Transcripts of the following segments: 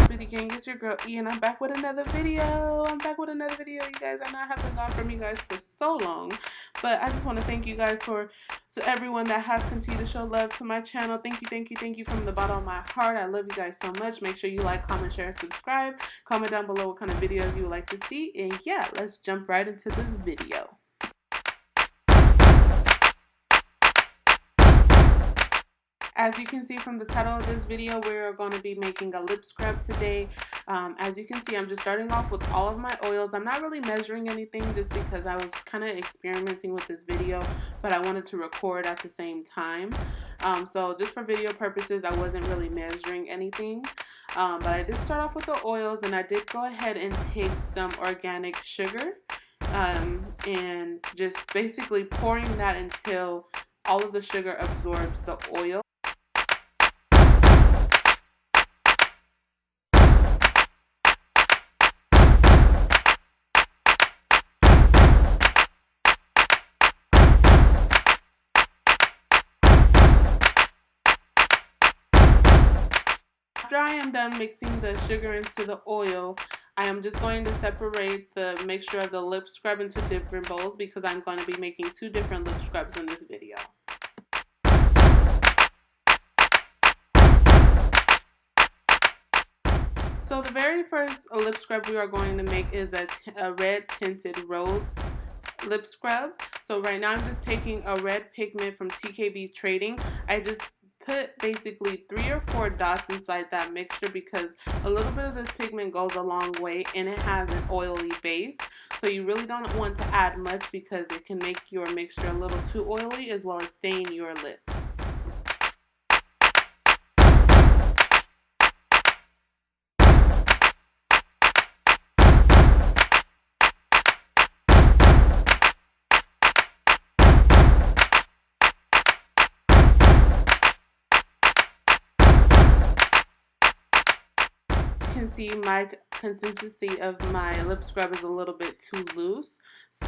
Beauty Gang, it's your girl E, and I'm back with another video. You guys. I know I haven't gone from you guys for so long, but I just want to thank you guys to everyone that has continued to show love to my channel. Thank you from the bottom of my heart. I love you guys so much. Make sure you like, comment, share, subscribe. Comment down below what kind of videos you would like to see, and yeah, let's jump right into this video. As you can see from the title of this video, we're going to be making a lip scrub today. As you can see, I'm just starting off with all of my oils. I'm not really measuring anything just because I was kind of experimenting with this video, but I wanted to record at the same time. So just for video purposes, I wasn't really measuring anything. But I did start off with the oils, and I did go ahead and take some organic sugar and just basically pouring that until all of the sugar absorbs the oil. After I am done mixing the sugar into the oil, I am just going to separate the mixture of the lip scrub into different bowls because I'm going to be making two different lip scrubs in this video. So the very first lip scrub we are going to make is a red tinted rose lip scrub. So right now I'm just taking a red pigment from TKB Trading. I just put basically 3 or 4 dots inside that mixture because a little bit of this pigment goes a long way and it has an oily base. So you really don't want to add much because it can make your mixture a little too oily as well as stain your lips. Can see my consistency of my lip scrub is a little bit too loose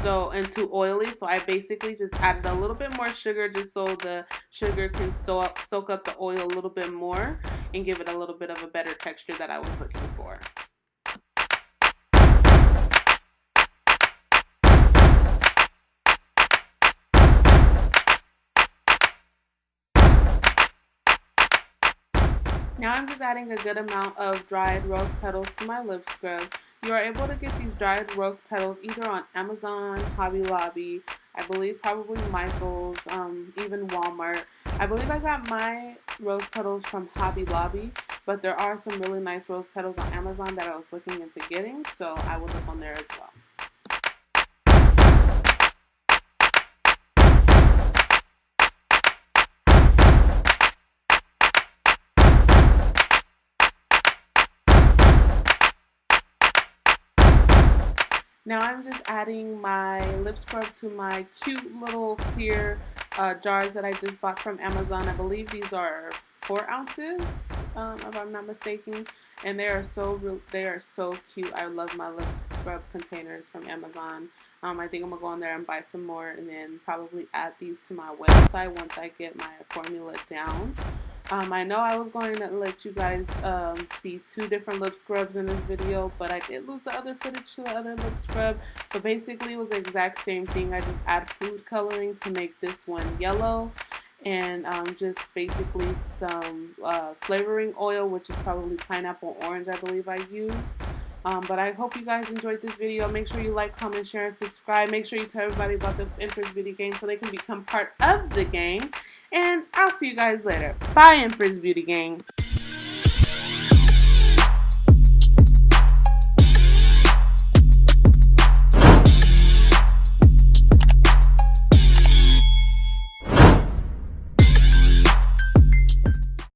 and too oily, so I basically just added a little bit more sugar just so the sugar can soak up the oil a little bit more and give it a little bit of a better texture that I was looking for. Now I'm just adding a good amount of dried rose petals to my lip scrub. You are able to get these dried rose petals either on Amazon, Hobby Lobby, I believe probably Michael's, even Walmart. I believe I got my rose petals from Hobby Lobby, but there are some really nice rose petals on Amazon that I was looking into getting, so I will look on there as well. Now I'm just adding my lip scrub to my cute little clear jars that I just bought from Amazon. I believe these are 4 ounces, if I'm not mistaken, and they are so cute. I love my lip scrub containers from Amazon. I think I'm gonna go on there and buy some more, and then probably add these to my website once I get my formula down. I know I was going to let you guys see 2 different lip scrubs in this video, but I did lose the other footage to the other lip scrub. But basically it was the exact same thing. I just add food coloring to make this one yellow, and just basically some flavoring oil, which is probably pineapple orange, I believe I used. But I hope you guys enjoyed this video. Make sure you like, comment, share, and subscribe. Make sure you tell everybody about the Empress Beauty Gang so they can become part of the gang. And I'll see you guys later. Bye, Empress Beauty Gang.